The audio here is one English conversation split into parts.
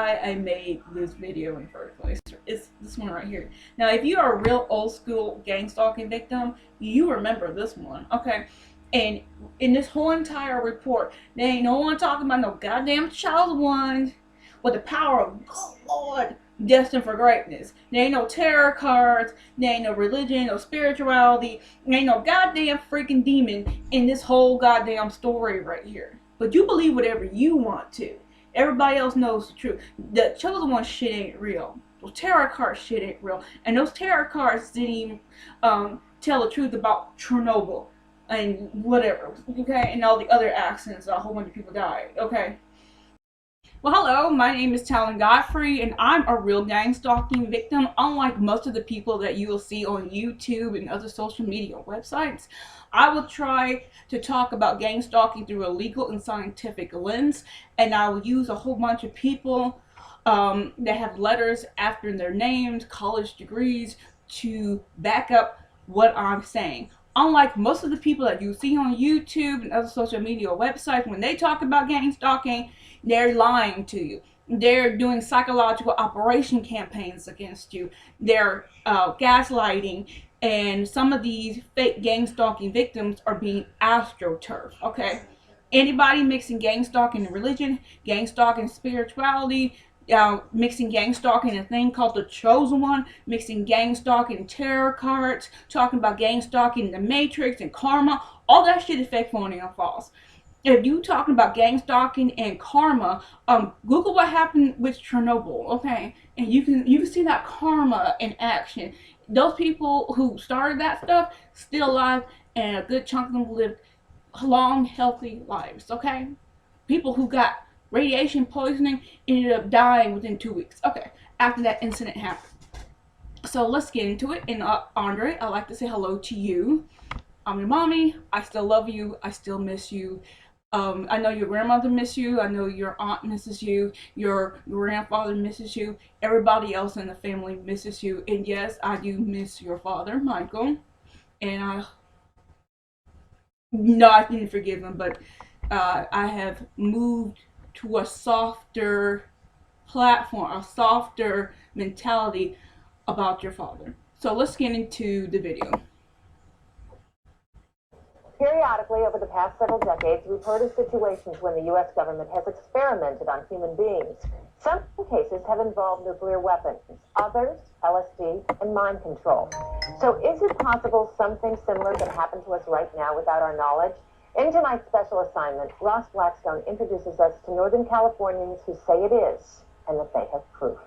why I made this video in the first place. It's this one right here. Now, if you are a real old school gang stalking victim, you remember this one, okay? And in this whole entire report, there ain't no one talking about no goddamn chosen ones with the power of God destined for greatness. There ain't no tarot cards, there ain't no religion, no spirituality, there ain't no goddamn freaking demon in this whole goddamn story right here. But you believe whatever you want to. Everybody else knows the truth. The chosen one shit ain't real. Those tarot card shit ain't real. And those tarot cards didn't even tell the truth about Chernobyl and whatever, okay? And all the other accidents, a whole bunch of people died, okay? Well, hello, my name is Talan Godfrey, and I'm a real gang stalking victim. Unlike most of the people that you will see on YouTube and other social media websites, I will try to talk about gang stalking through a legal and scientific lens, and I will use a whole bunch of people that have letters after their names, college degrees, to back up what I'm saying. Unlike most of the people that you see on YouTube and other social media websites, when they talk about gang stalking, they're lying to you. They're doing psychological operation campaigns against you. They're gaslighting, and some of these fake gang stalking victims are being astroturfed, okay? Anybody mixing gang stalking and religion, gang stalking and spirituality, mixing gang stalking and a thing called the chosen one, mixing gang stalking and tarot cards, talking about gang stalking and the matrix and karma, all that shit is fake, phony, and false. If you talking about gang stalking and karma, Google what happened with Chernobyl, okay? And you can see that karma in action. Those people who started that stuff still alive, and a good chunk of them lived long, healthy lives, okay? People who got radiation poisoning ended up dying within 2 weeks, okay, after that incident happened. So let's get into it. And Andre, I'd like to say hello to you. I'm your mommy. I still love you. I still miss you. I know your grandmother misses you. I know your aunt misses you. Your grandfather misses you. Everybody else in the family misses you. And yes, I do miss your father, Michael. And no, I didn't forgive him, but I have moved to a softer platform, a softer mentality about your father. So let's get into the video. Periodically, over the past several decades, we've heard of situations when the U.S. government has experimented on human beings. Some cases have involved nuclear weapons, others, LSD, and mind control. So is it possible something similar can happen to us right now without our knowledge? In tonight's special assignment, Ross Blackstone introduces us to Northern Californians who say it is, and that they have proof.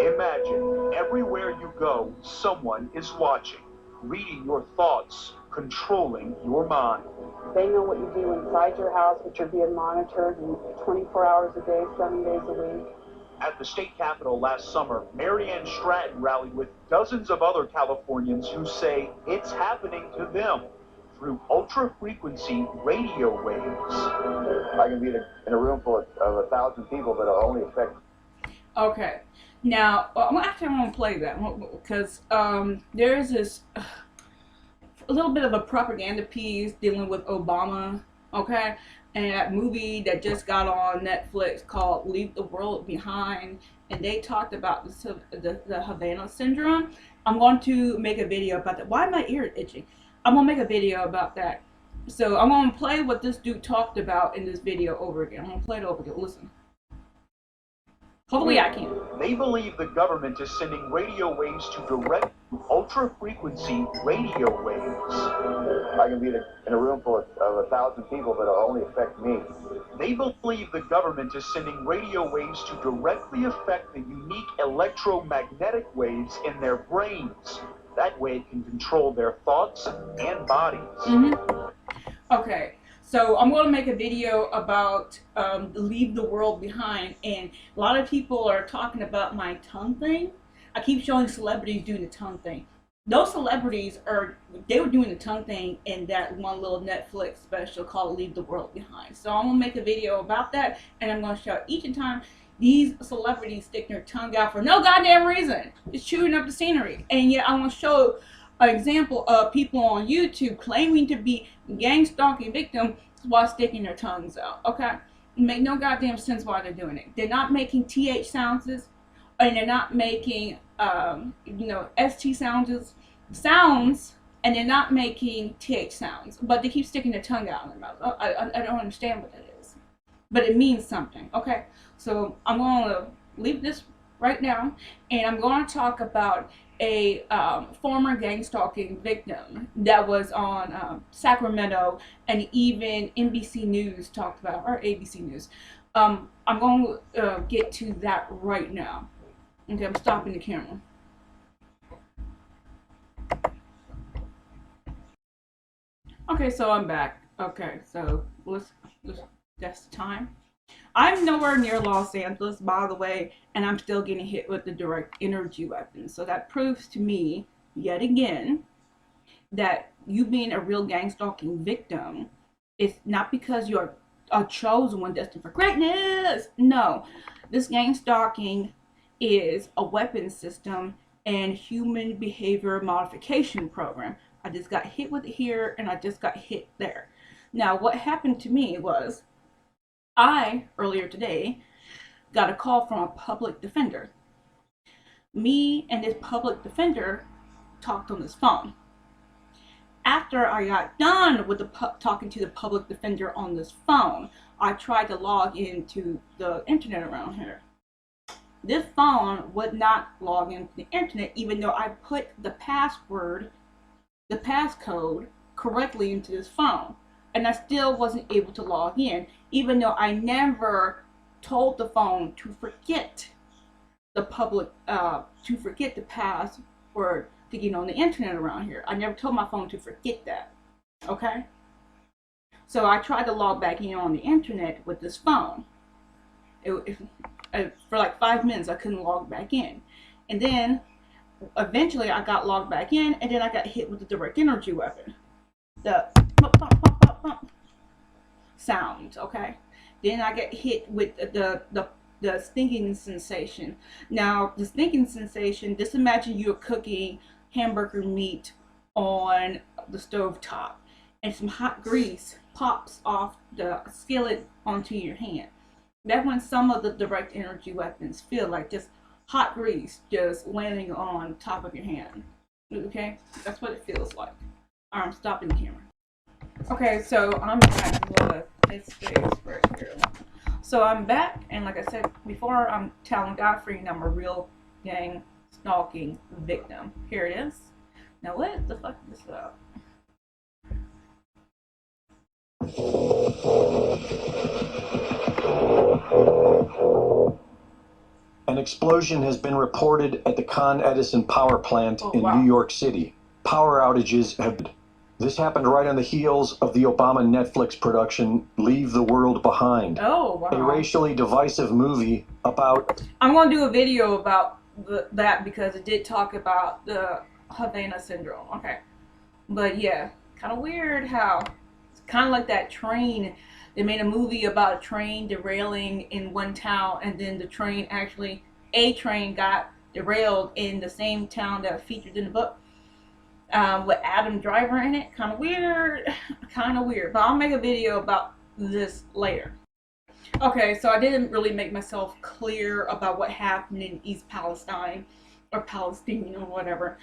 Imagine everywhere you go, someone is watching, reading your thoughts, controlling your mind. They know what you do inside your house, but you're being monitored 24 hours a day, 7 days a week. At the state capitol last summer, Marianne Stratton rallied with dozens of other Californians who say it's happening to them through ultra-frequency radio waves. I can be in a room full of 1,000 people, but it'll only affect. Okay, now I'm actually going to play that because there's this a little bit of a propaganda piece dealing with Obama, okay? And that movie that just got on Netflix called Leave the World Behind, and they talked about the Havana syndrome. I'm going to make a video about that. Why is my ear itching? I'm going to make a video about that. So I'm going to play what this dude talked about in this video over again. I'm going to play it over again. Listen. Hopefully I can. They believe the government is sending radio waves to direct ultra-frequency radio waves. I can be in a room full of 1,000 people, but it'll only affect me. They believe the government is sending radio waves to directly affect the unique electromagnetic waves in their brains. That way it can control their thoughts and bodies. Okay. So I'm going to make a video about Leave the World Behind, and a lot of people are talking about my tongue thing. I keep showing celebrities doing the tongue thing. Those celebrities they were doing the tongue thing in that one little Netflix special called Leave the World Behind. So I'm going to make a video about that, and I'm going to show each time these celebrities stick their tongue out for no goddamn reason. It's chewing up the scenery. And yet I want to show an example of people on YouTube claiming to be gang stalking victims while sticking their tongues out. Okay, it make no goddamn sense why they're doing it. They're not making th sounds, and they're not making st sounds, and they're not making th sounds, but they keep sticking their tongue out in their mouth. I don't understand what that is, but it means something. Okay, so I'm going to leave this right now, and I'm going to talk about a former gang stalking victim that was on Sacramento, and even NBC News talked about, or ABC News. I'm going to get to that right now. Okay, I'm stopping the camera. Okay, so I'm back. Okay, so that's the time. I'm nowhere near Los Angeles, by the way, and I'm still getting hit with the direct energy weapons. So that proves to me, yet again, that you being a real gang stalking victim is not because you're a chosen one destined for greatness. No, this gang stalking is a weapon system and human behavior modification program. I just got hit with it here, and I just got hit there. Now, what happened to me was, I, earlier today, got a call from a public defender. Me and this public defender talked on this phone. After I got done with talking to the public defender on this phone, I tried to log into the internet around here. This phone would not log into the internet, even though I put the password, the passcode, correctly into this phone. And I still wasn't able to log in, even though I never told the phone to forget the password to get on the internet around here. I never told my phone to forget that. Okay? So I tried to log back in on the internet with this phone. For like 5 minutes, I couldn't log back in. And then eventually I got logged back in, and then I got hit with the direct energy weapon. The sound, okay? Then I get hit with the stinking sensation. Now, the stinking sensation, just imagine you're cooking hamburger meat on the stove top, and some hot grease pops off the skillet onto your hand. That's when some of the direct energy weapons feel like just hot grease just landing on top of your hand. Okay? That's what it feels like. I'm stopping the camera. Okay, so I'm back. So I'm back, and like I said before, I'm Talan Godfrey, and I'm a real gang stalking victim. Here it is. Now what the fuck is this about? An explosion has been reported at the Con Edison power plant in New York City. Power outages have been. This happened right on the heels of the Obama Netflix production, Leave the World Behind. Oh, wow. A racially divisive movie about... I'm going to do a video about that because it did talk about the Havana syndrome. Okay. But yeah, kind of weird how it's kind of like that train. They made a movie about a train derailing in one town, and then the train actually, a train got derailed in the same town that featured in the book. With Adam Driver in it. Kind of weird. But I'll make a video about this later. Okay, so I didn't really make myself clear about what happened in East Palestine, or Palestine, or whatever.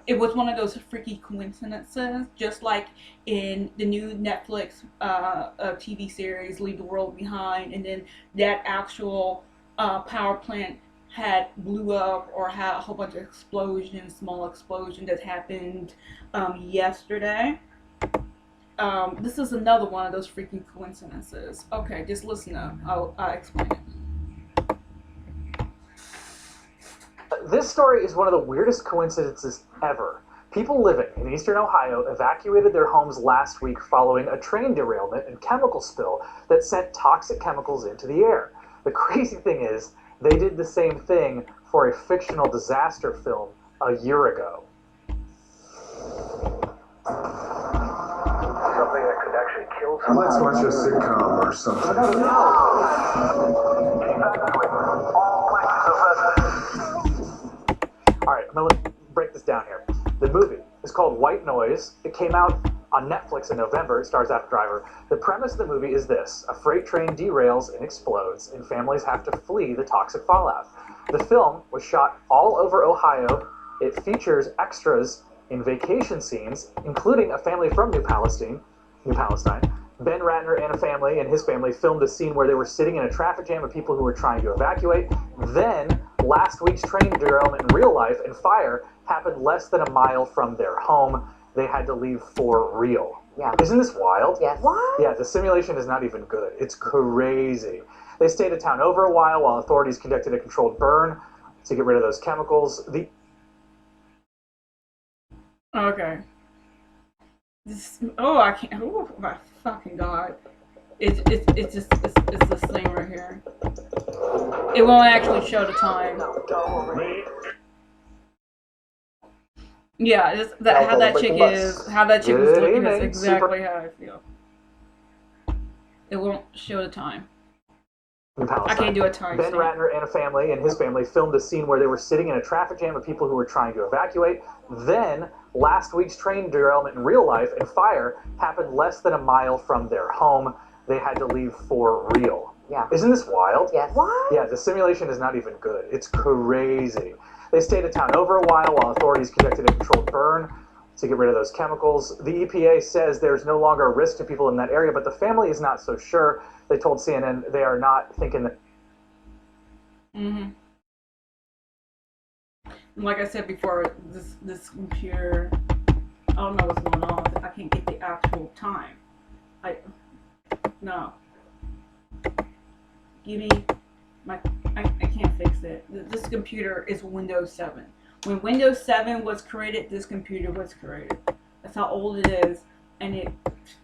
It was one of those freaky coincidences, just like in the new Netflix TV series, Leave the World Behind, and then that actual power plant had blew up, or had a whole bunch of explosions, small explosion that happened yesterday. This is another one of those freaking coincidences. Okay, just listen up. I'll explain it. This story is one of the weirdest coincidences ever. People living in eastern Ohio evacuated their homes last week following a train derailment and chemical spill that sent toxic chemicals into the air. The crazy thing is, they did the same thing for a fictional disaster film a year ago. Something that could actually kill someone. Let's watch a sitcom or something. Alright, I'm gonna break this down here. The movie called White Noise. It came out on Netflix in November. It stars Adam Driver. The premise of the movie is this: a freight train derails and explodes, and families have to flee the toxic fallout. The film was shot all over Ohio. It features extras in vacation scenes, including a family from New Palestine. Ben Ratner and a family and his family filmed a scene where they were sitting in a traffic jam of people who were trying to evacuate. Then, last week's train derailment in real life and fire happened less than a mile from their home. They had to leave for real. Yeah. Isn't this wild? Yes. What? Yeah, the simulation is not even good. It's crazy. They stayed in town over a while authorities conducted a controlled burn to get rid of those chemicals. Okay. I can't. Oh my fucking god! It's this thing right here. It won't actually show the time. Yeah, how that chick is looking is exactly how I feel. It won't show the time. I can't do a time. Ben Ratner and a family and his family filmed a scene where they were sitting in a traffic jam of people who were trying to evacuate. Then, last week's train derailment in real life and fire happened less than a mile from their home. They had to leave for real. Yeah. Isn't this wild? Yes. What? Yeah, the simulation is not even good. It's crazy. They stayed in town over a while authorities conducted a controlled burn to get rid of those chemicals. The EPA says there's no longer a risk to people in that area, but the family is not so sure. They told CNN they are not thinking that. Like I said before, this computer, I don't know what's going on with it. I can't get the actual time. No. Give me my. I can't fix it. This computer is Windows 7. When Windows 7 was created, this computer was created. That's how old it is, and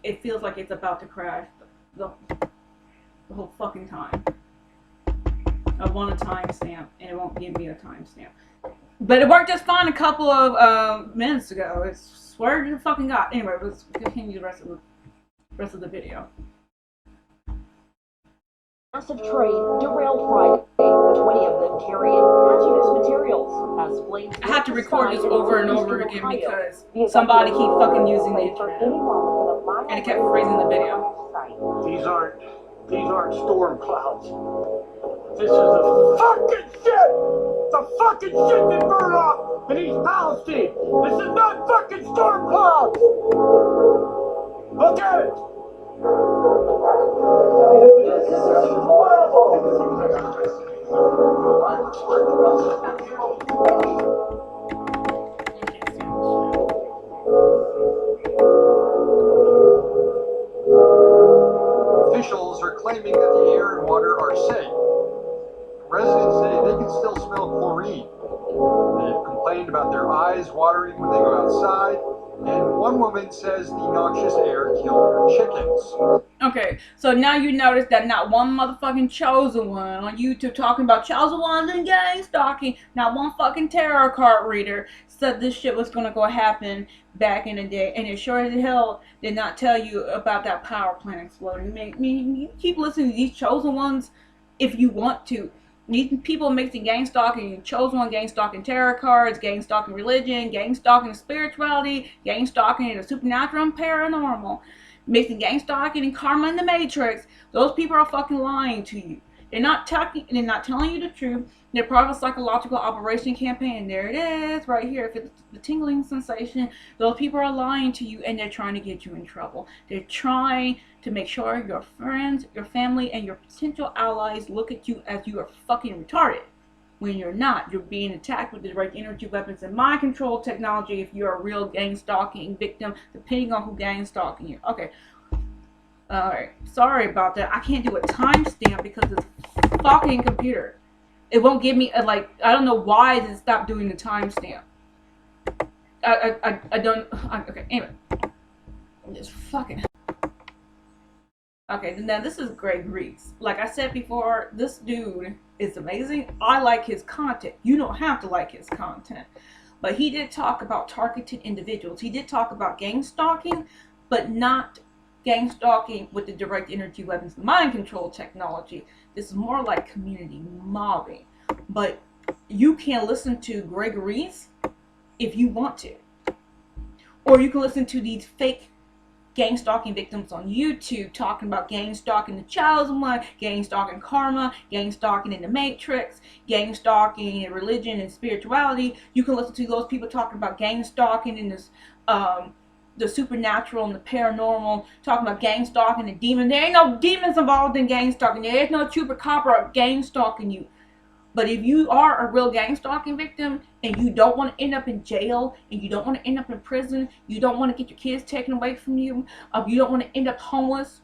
it feels like it's about to crash the whole fucking time. I want a timestamp, and it won't give me a timestamp. But it worked just fine a couple of minutes ago. I swear to fucking God. Anyway, let's continue the rest of the video. Massive train derailed Friday, 20 of them carrying hazardous materials. As flames I have to record this over and over again because somebody keep fucking using the internet, and it kept freezing the video. These aren't storm clouds. This is the fucking shit! The fucking shit that burned off in East Palestine! This is not fucking storm clouds! Look at it! Officials are claiming that the air and water are safe. Residents say they can still smell chlorine. They've complained about their eyes watering when they go outside, and one woman says the noxious air killed her chickens. Okay, so now you notice that not one motherfucking chosen one on YouTube talking about chosen ones and gang stalking, not one fucking tarot card reader said this shit was gonna go happen back in the day, and it sure as hell did not tell you about that power plant exploding. You keep listening to these chosen ones if you want to. These people mixing gang stalking and chosen one, gang stalking tarot cards, gang stalking religion, gang stalking spirituality, gang stalking and the supernatural and paranormal, mixing gang stalking and karma and the matrix. Those people are fucking lying to you. They're not telling you the truth. They're part of a psychological operation campaign. There it is, right here. If it's the tingling sensation, those people are lying to you and they're trying to get you in trouble. They're trying to make sure your friends, your family, and your potential allies look at you as you are fucking retarded. When you're not. You're being attacked with the direct energy weapons and mind control technology if you're a real gang stalking victim, depending on who gang stalking you. Okay. Alright. Sorry about that. I can't do a timestamp because this fucking computer. It won't give me I don't know why it stopped doing the timestamp. Okay, anyway. Just fucking. Okay, now this is Greg Reese. Like I said before, this dude is amazing. I like his content. You don't have to like his content. But he did talk about targeted individuals. He did talk about gang stalking, but not gang stalking with the direct energy weapons, mind control technology. This is more like community mobbing. But you can listen to Greg Reese if you want to. Or you can listen to these fake gang stalking victims on YouTube talking about gang stalking the chosen one, gang stalking karma, gang stalking in the matrix, gang stalking in religion and spirituality. You can listen to those people talking about gang stalking in this the supernatural and the paranormal, talking about gang stalking and demons. There ain't no demons involved in gang stalking. There is no chupacabra gang stalking you. But if you are a real gang stalking victim and you don't want to end up in jail and you don't want to end up in prison, you don't want to get your kids taken away from you, you don't want to end up homeless,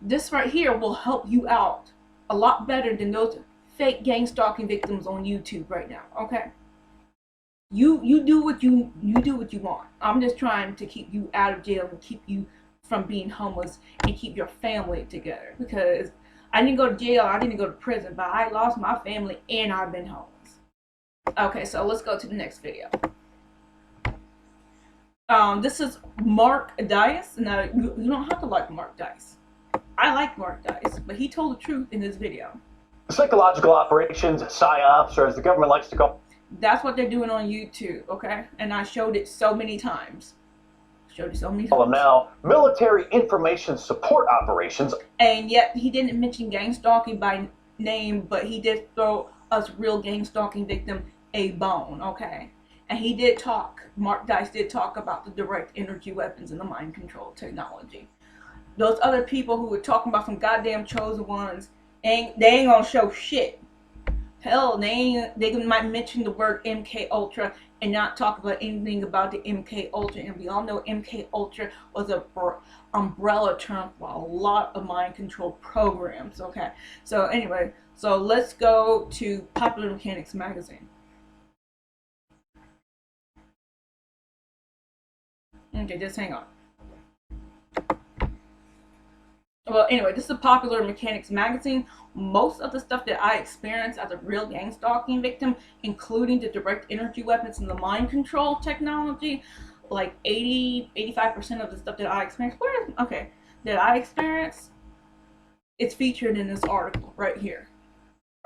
this right here will help you out a lot better than those fake gang stalking victims on YouTube right now. Okay? You do what you do what you want. I'm just trying to keep you out of jail and keep you from being homeless and keep your family together, because I didn't go to jail, I didn't go to prison, but I lost my family and I've been homeless. Okay, so let's go to the next video. This is Mark Dice. Now, you don't have to like Mark Dice. I like Mark Dice, but he told the truth in this video. Psychological operations, PSYOPS, or as the government likes to call. That's what they're doing on YouTube, okay? And I showed it so many times. Now, military information support operations. And yet he didn't mention gang stalking by name, but he did throw us real gang stalking victim a bone, okay? And he did talk, Mark Dice did talk about the direct energy weapons and the mind control technology. Those other people who were talking about some goddamn chosen ones, they ain't gonna show shit. Hell, they might mention the word MK Ultra and not talk about anything about the MK Ultra. And we all know MK Ultra was a umbrella term for a lot of mind control programs. Okay, so anyway, so let's go to Popular Mechanics magazine. Okay, just hang on. Well, anyway, this is Popular Mechanics magazine. Most of the stuff that I experienced as a real gang stalking victim, including the direct energy weapons and the mind control technology, like 85% of the stuff that I experienced, that I experienced, it's featured in this article right here,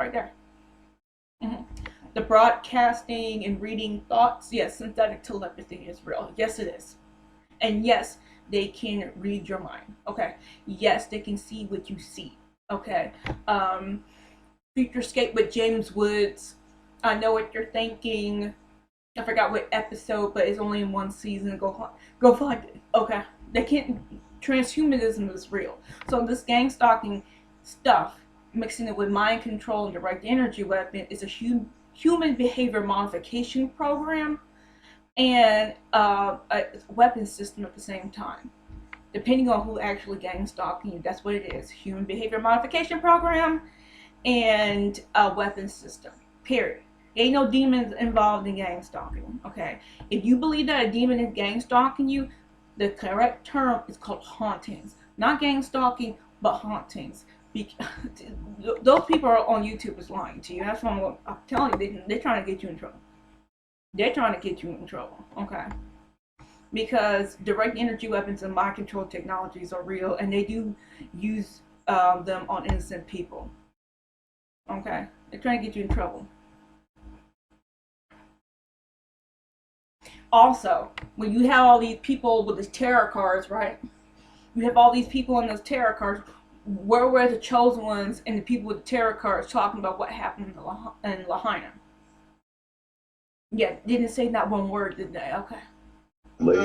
right there. The broadcasting and reading thoughts, yes, synthetic telepathy is real. Yes, it is. And yes, they can read your mind. Okay. Yes, they can see what you see. Okay. Futurescape with James Woods. I know what you're thinking. I forgot what episode, but it's only in one season. Go find it. Okay. They can't. Transhumanism is real. So this gang stalking stuff, mixing it with mind control and direct energy weapon, is a human behavior modification program and a weapon system at the same time. Depending on who actually gang stalking you, that's what it is. Human behavior modification program and a weapon system. Period. Ain't no demons involved in gang stalking. Okay. If you believe that a demon is gang stalking you, the correct term is called hauntings. Not gang stalking, but hauntings. Those people on YouTube is lying to you. That's what I'm telling you. They're trying to get you in trouble. They're trying to get you in trouble. Okay. Because direct energy weapons and mind control technologies are real, and they do use them on innocent people. Okay? They're trying to get you in trouble. Also, when you have all these people with these tarot cards, right? You have all these people in those tarot cards. Where were the chosen ones and the people with the tarot cards talking about what happened in Lahaina? Yeah, didn't say not one word, did they? Okay. Laser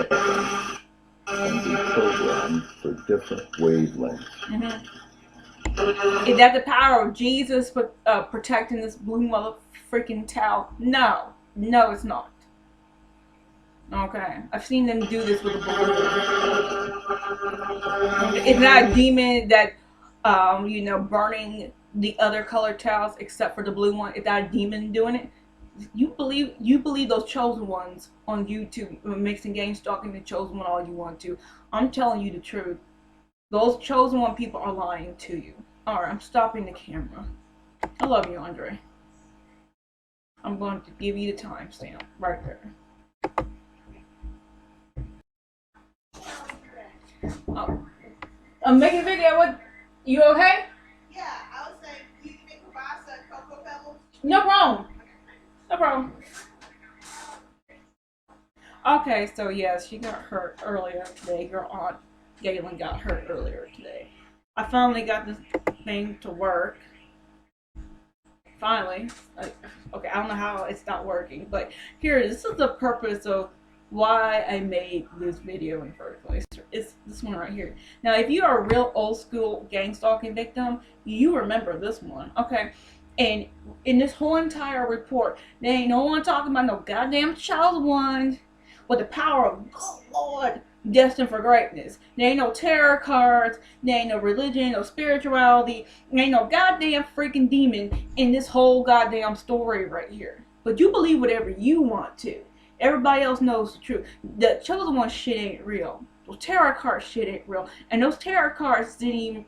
weapons can be programmed for different wavelengths. Is that the power of Jesus for protecting this blue mother freaking towel? No. No, it's not. Okay. I've seen them do this with a balloon. It's not a demon that, burning the other colored towels except for the blue one. Is that a demon doing it? You believe those chosen ones on YouTube mixing gang stalking the chosen one all you want to. I'm telling you the truth. Those chosen one people are lying to you. Alright, I'm stopping the camera. I love you, Andre. I'm going to give you the timestamp right there. Oh. I'm making a video. What? You okay? Yeah, I was saying, you can provide some cocoa pebbles. No problem. No problem. Okay, so yes, she got hurt earlier today. Your aunt Galen got hurt earlier today. I finally got this thing to work. Finally. Okay, I don't know how it's not working, but here, this is the purpose of why I made this video in the first place. It's this one right here. Now, if you are a real old school gang stalking victim, you remember this one, okay? And in this whole entire report, there ain't no one talking about no goddamn chosen one with the power of God destined for greatness. There ain't no tarot cards, there ain't no religion, no spirituality, there ain't no goddamn freaking demon in this whole goddamn story right here. But you believe whatever you want to. Everybody else knows the truth. The chosen one shit ain't real. Those tarot card shit ain't real. And those tarot cards didn't even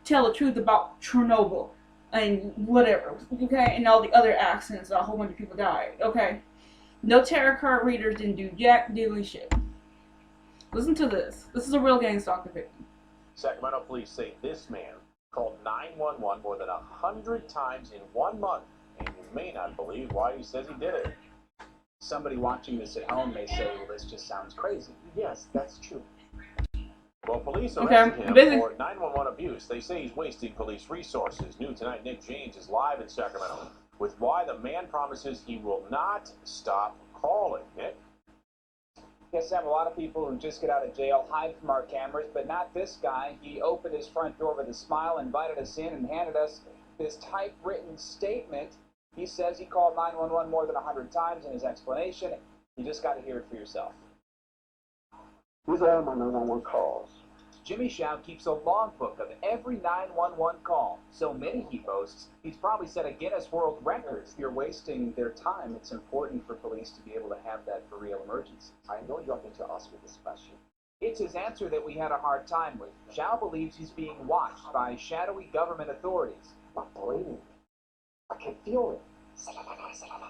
tell the truth about Chernobyl and whatever, okay? And all the other accidents, a whole bunch of people died, okay? No tarot card readers didn't do jack diddly shit. Listen to this. This is a real gang stalker victim. Sacramento police say this man called 911 more than 100 times in 1 month, and you may not believe why he says he did it. Somebody watching this at home may say, well, this just sounds crazy. Yes, that's true. Well, police arrested him for 911 abuse. They say he's wasting police resources. New tonight, Nick James is live in Sacramento with why the man promises he will not stop calling. Nick? Yes, Sam, a lot of people who just get out of jail hide from our cameras, but not this guy. He opened his front door with a smile, invited us in, and handed us this typewritten statement. He says he called 911 more than 100 times in his explanation. You just got to hear it for yourself. These are all my 911 calls. Jimmy Shao keeps a logbook of every 911 call. So many, he boasts, he's probably set a Guinness World Record. If you're wasting their time, it's important for police to be able to have that for real emergencies. I know you're going to ask me this question. It's his answer that we had a hard time with. Shao believes he's being watched by shadowy government authorities. Not believing me. I can feel it.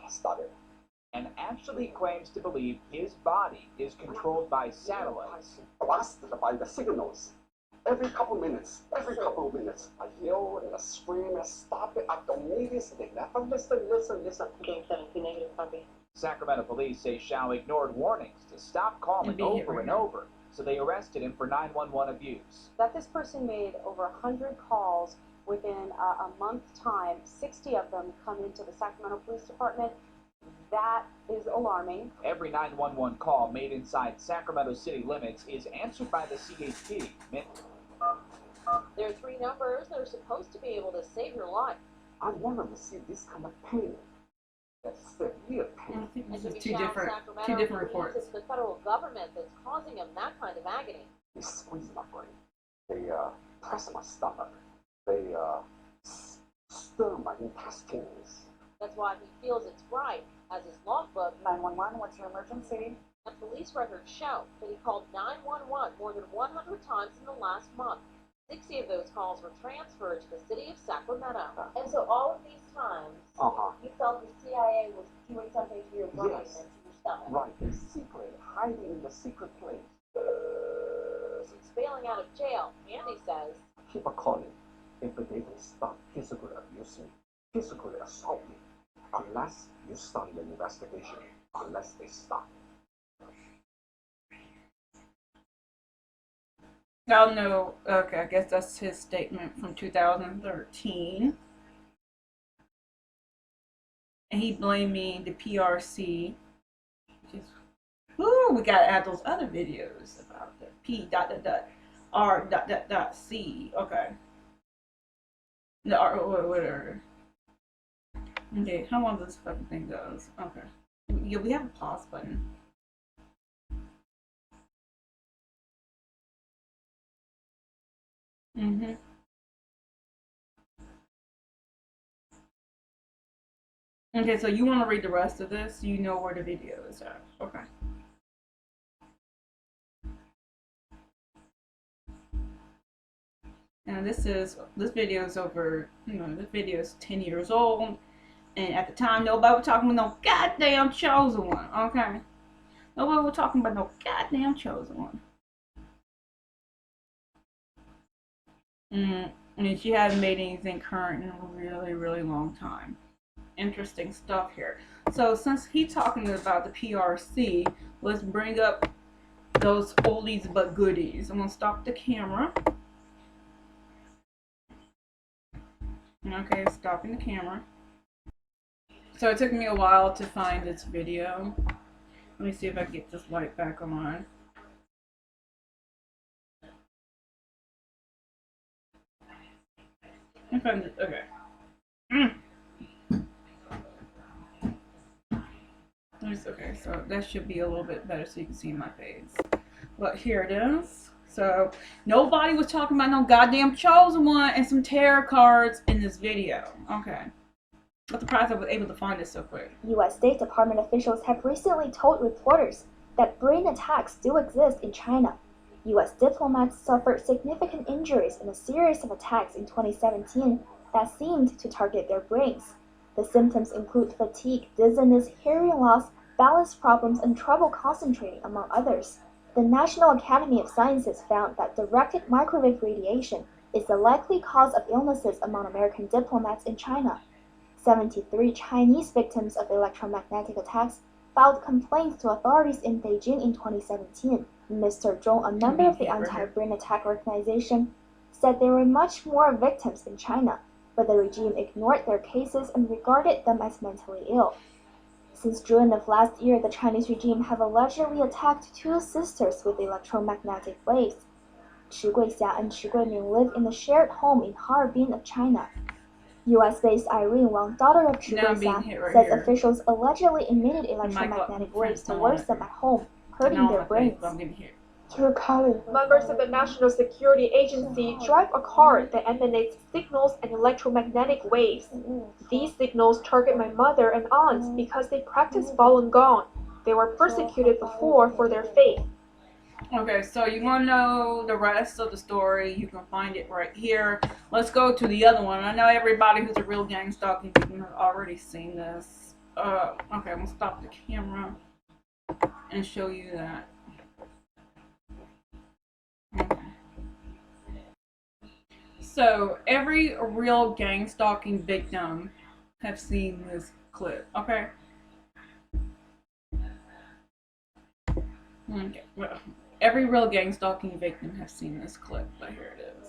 Stutter. And actually claims to believe his body is controlled by satellites. Blasted by the signals. Every couple of minutes, I yell and I scream and stop it at the meetings. They never listen. Sacramento police say Shao ignored warnings to stop calling over and over, so they arrested him for 911 abuse. That this person made over 100 calls within a month's time, 60 of them come into the Sacramento Police Department. That is alarming. Every 911 call made inside Sacramento city limits is answered by the SHlT. There are 3 numbers that are supposed to be able to save your life. I never received this kind of pain. That's severe pain. This is two different reports. It's the federal government that's causing him that kind of agony. They squeeze my brain. They press my stomach. They stir my intestines. That's why he feels it's right, as his logbook. 911, what's your emergency? And police records show that he called 911 more than 100 times in the last month. 60 of those calls were transferred to the city of Sacramento. And so all of these times, you felt the CIA was doing something to your brain and to your stomach. Right, in secret, hiding in the secret place. Since bailing out of jail, Andy says, keep a calling if they can stop physically abusing, physically assaulting, unless you start the investigation, unless they stop. Y'all know, okay, I guess that's his statement from 2013. And he blamed me, the PRC. Ooh, we gotta add those other videos about the P.R.C. Okay. The R, whatever. Okay, how long this fucking thing goes? Okay. Yeah, we have a pause button. Okay, so you want to read the rest of this? You know where the video is at. Okay. And this video is over, this video is 10 years old. And at the time, nobody was talking about no goddamn chosen one, okay? Nobody was talking about no goddamn chosen one. And she hasn't made anything current in a really, really long time. Interesting stuff here. So since he's talking about the PRC, let's bring up those oldies but goodies. I'm gonna stop the camera. Okay, stopping the camera. So it took me a while to find this video. Let me see if I can get this light back on. Okay. Okay, so that should be a little bit better so you can see my face. But here it is. So nobody was talking about no goddamn chosen one and some tarot cards in this video. Okay. What's the price I was able to find this so quick? U.S. State Department officials have recently told reporters that brain attacks still exist in China. U.S. diplomats suffered significant injuries in a series of attacks in 2017 that seemed to target their brains. The symptoms include fatigue, dizziness, hearing loss, balance problems, and trouble concentrating, among others. The National Academy of Sciences found that directed microwave radiation is the likely cause of illnesses among American diplomats in China. 73 Chinese victims of electromagnetic attacks filed complaints to authorities in Beijing in 2017. Mr. Zhong, a member of the anti-brain attack organization, said there were much more victims in China, but the regime ignored their cases and regarded them as mentally ill. Since June of last year, the Chinese regime have allegedly attacked 2 sisters with electromagnetic waves. Chi Guixia and Chi Guiming live in a shared home in Harbin of China. U.S.-based Irene Wang, daughter of Chi Guixia, says officials allegedly emitted electromagnetic waves towards them at home, hurting their brains. Members of the National Security Agency drive a car that emanates signals and electromagnetic waves. These signals target my mother and aunts because they practice Falun Gong. They were persecuted before for their faith. Okay, so you want to know the rest of the story, you can find it right here. Let's go to the other one. I know everybody who's a real gang stalking victim has already seen this. Okay, I'm going to stop the camera and show you that. Okay. So every real gang stalking victim have seen this clip, okay? Okay, well, every real gang stalking victim has seen this clip, but here it is.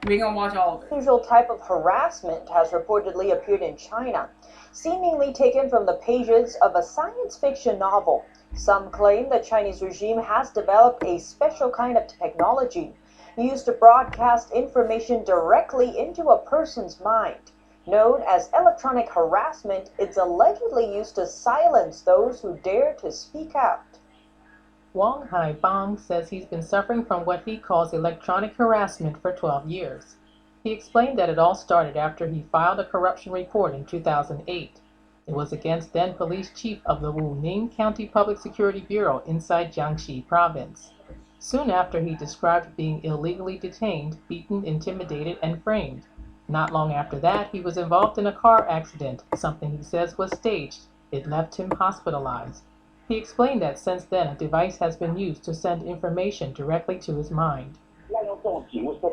We're gonna watch all of it. Unusual type of harassment has reportedly appeared in China, seemingly taken from the pages of a science fiction novel. Some claim the Chinese regime has developed a special kind of technology used to broadcast information directly into a person's mind. Known as electronic harassment, it's allegedly used to silence those who dare to speak out. Wang Haibang says he's been suffering from what he calls electronic harassment for 12 years. He explained that it all started after he filed a corruption report in 2008. It was against then police chief of the Wuning County Public Security Bureau inside Jiangxi province. Soon after, he described being illegally detained, beaten, intimidated, and framed. Not long after that, he was involved in a car accident, something he says was staged. It left him hospitalized. He explained that since then, a device has been used to send information directly to his mind.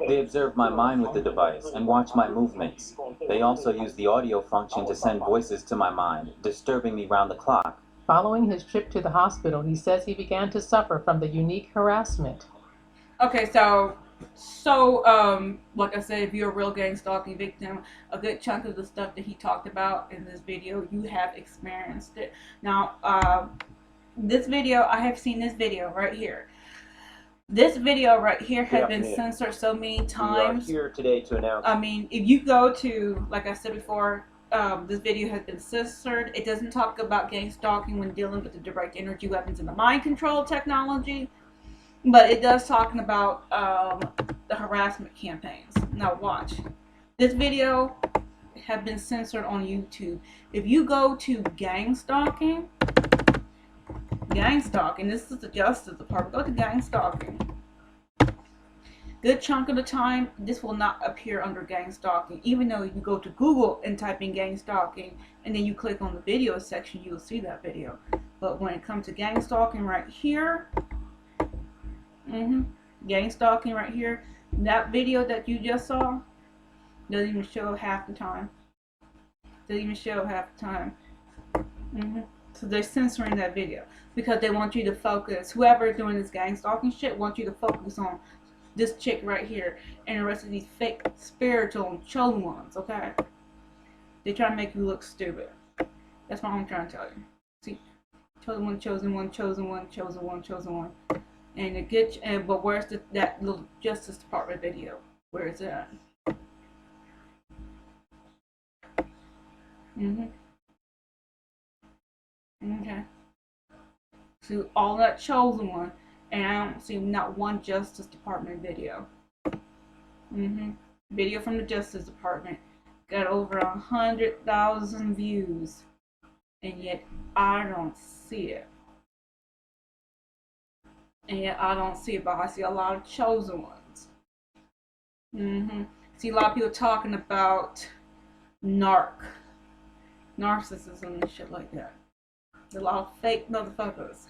They observe my mind with the device and watch my movements. They also use the audio function to send voices to my mind, disturbing me round the clock. Following his trip to the hospital, he says he began to suffer from the unique harassment. Okay, so like I said, if you're a real gang stalking victim, a good chunk of the stuff that he talked about in this video, you have experienced it. Now, this video, I have seen this video right here. This video right here has been censored so many times. We are here today to announce. I mean, if you go to, like I said before, this video has been censored. It doesn't talk about gang stalking when dealing with the direct energy weapons and the mind control technology, but it does talking about the harassment campaigns. Now watch. This video has been censored on YouTube. If you go to Gangstalking, this is the Justice Department. Go to Gangstalking. Good chunk of the time, this will not appear under gang stalking. Even though you go to Google and type in gang stalking, and then you click on the video section, you will see that video. But when it comes to gang stalking right here, gang stalking right here, that video that you just saw doesn't even show half the time. Doesn't even show half the time. So they're censoring that video because they want you to focus. Whoever is doing this gang stalking shit wants you to focus on this chick right here and the rest of these fake spiritual and chosen ones. Okay? They try to make you look stupid. That's what I'm trying to tell you. See, chosen one, chosen one, chosen one, chosen one, chosen one. And it gets, but where's that little Justice Department video? Where is that? Okay. So all that chosen one, and I don't see not one Justice Department video. Video from the Justice Department got over 100,000 views, and yet I don't see it. And yet I don't see it, but I see a lot of chosen ones. See a lot of people talking about narcissism and shit like that. A lot of fake motherfuckers.